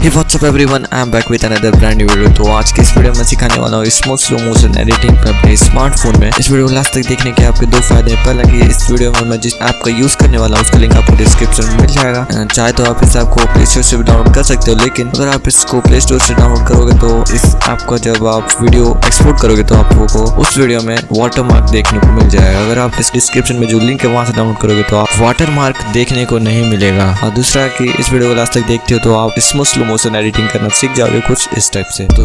Hey what's up everyone, I am back with another brand new video। तो आज की इस वीडियो में सिखाने वाला हूँ स्मूथ स्लो मोशन एडिटिंग पर अपने स्मार्टफोन में। इस वीडियो को लास्ट तक देखने के आपके दो फायदे हैं। पहला कि इस वीडियो में मैं जिस ऐप का यूज करने वाला हूँ उसका लिंक आपको डिस्क्रिप्शन में मिल जाएगा। चाहे तो आप इस ऐप को प्ले स्टोर से भी डाउनलोड कर सकते हो, लेकिन अगर आप इसको प्ले स्टोर से डाउनलोड करोगे तो इस ऐप का जब आप वीडियो एक्सपोर्ट करोगे तो आपको उस वीडियो में वाटर मार्क देखने को मिल जाएगा। अगर आप इस डिस्क्रिप्शन में जो लिंक है वहाँ से डाउनलोड करोगे तो आप वाटर मार्क देखने को नहीं मिलेगा। और दूसरा कि इस वीडियो को लास्ट तक देखते हो तो आप स्मूथ स्लो मोशन एडिटिंग करना सीख जाओगे कुछ इस टाइप से। तो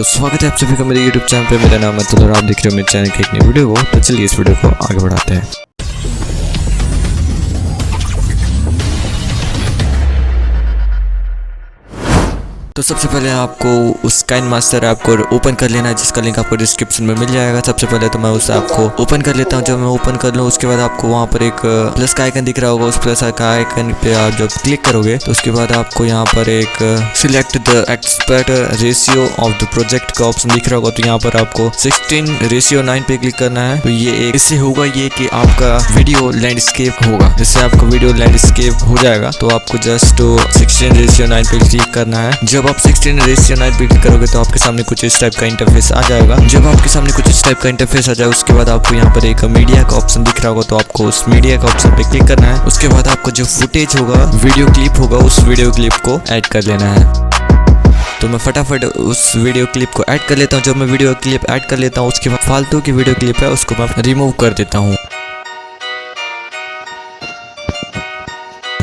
स्वागत है आप सभी का मेरे YouTube चैनल पे। मेरा नाम है ATUL और आप देख रहे हो मेरे चैनल की एक नई वीडियो को। तो चलिए इस वीडियो को आगे बढ़ाते हैं। तो सबसे पहले आपको उस काइनमास्टर ऐप को ओपन कर लेना है जिसका लिंक आपको डिस्क्रिप्शन में मिल जाएगा। सबसे पहले तो मैं उस ऐप को ओपन कर लेता हूं। जब मैं ओपन कर लूँ उसके बाद आपको वहां पर एक प्लस का आइकन दिख रहा होगा। उस प्लस का आइकन पे आप जब क्लिक करोगे तो उसके बाद आपको यहाँ पर एक select the expert ratio of the project का ऑप्शन दिख रहा होगा। तो यहाँ पर आपको 16:9 पे क्लिक करना है। तो ये इससे होगा ये कि आपका वीडियो लैंडस्केप होगा। इससे आपको वीडियो लैंडस्केप हो जाएगा। तो आपको जस्ट 16:9 पे क्लिक करना है। जब आप 16:9 पे क्लिक करोगे तो आपके सामने कुछ इस टाइप का इंटरफेस आ जाएगा। जब आपके सामने कुछ इस टाइप का इंटरफेस आ जाए उसके बाद आपको यहाँ पर एक मीडिया का ऑप्शन दिख रहा होगा। तो आपको उस मीडिया का ऑप्शन पे क्लिक करना है। उसके बाद आपको जो फुटेज होगा, वीडियो क्लिप होगा, उस वीडियो क्लिप को ऐड कर लेना है। तो मैं फटाफट उस वीडियो क्लिप को ऐड कर लेता हूँ। जब मैं वीडियो क्लिप ऐड कर लेता हूँ उसके बाद फालतू की वीडियो क्लिप है उसको मैं रिमूव कर देता हूँ।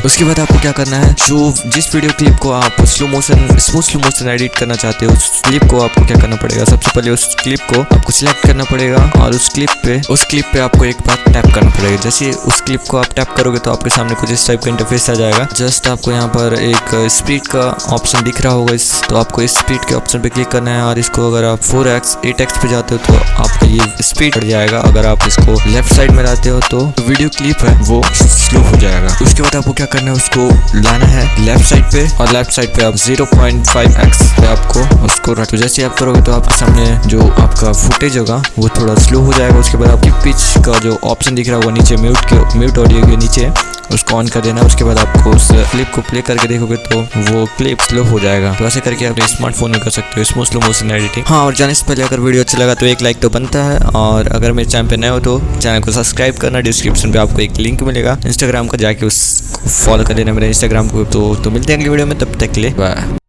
उसके बाद आपको क्या करना है, जो जिस वीडियो क्लिप को आप स्मूथ स्लो मोशन एडिट करना चाहते हो उस क्लिप को आपको क्या करना पड़ेगा, सबसे पहले उस क्लिप को आपको सिलेक्ट करना पड़ेगा और उस क्लिप पे आपको एक बार टैप करना पड़ेगा। जैसे उस क्लिप को आप टैप करोगे तो आपके सामने कुछ इस टाइप का इंटरफेस आ जाएगा। जस्ट आपको यहाँ पर एक स्पीड का ऑप्शन दिख रहा होगा। तो आपको इस स्पीड के ऑप्शन पे क्लिक करना है और इसको अगर आप 4x 8x पे जाते हो तो आपका ये स्पीड बढ़ जाएगा। अगर आप इसको लेफ्ट साइड में लाते हो तो वीडियो क्लिप है वो स्लो हो जाएगा। उसके बाद आपको क्या करना है, उसको लाना है लेफ्ट साइड पे और लेफ्ट साइड पे आप 0.5x पे आपको उसको रख। तो जैसे आप करोगे तो आपके सामने जो आपका फुटेज होगा वो थोड़ा स्लो हो जाएगा। उसके बाद आपकी पिच का जो ऑप्शन दिख रहा होगा नीचे म्यूट ऑडियो के नीचे उसको ऑन कर देना। उसके बाद आपको उस क्लिप को प्ले करके देखोगे तो वो क्लिप स्लो हो जाएगा। तो ऐसे करके आप स्मार्टफोन में कर सकते हो स्मूथ स्लो मोशन एडिटिंग। हाँ, और जाने से पहले अगर वीडियो अच्छा लगा तो एक लाइक तो बनता है, और अगर मेरे चैनल पे नए हो तो चैनल को सब्सक्राइब करना। डिस्क्रिप्शन पे आपको एक लिंक मिलेगा इंस्टाग्राम का, जाके उसको फॉलो कर लेना मेरे इंस्टाग्राम को। तो मिलते हैं अगली वीडियो में, तब तक के लिए बाय।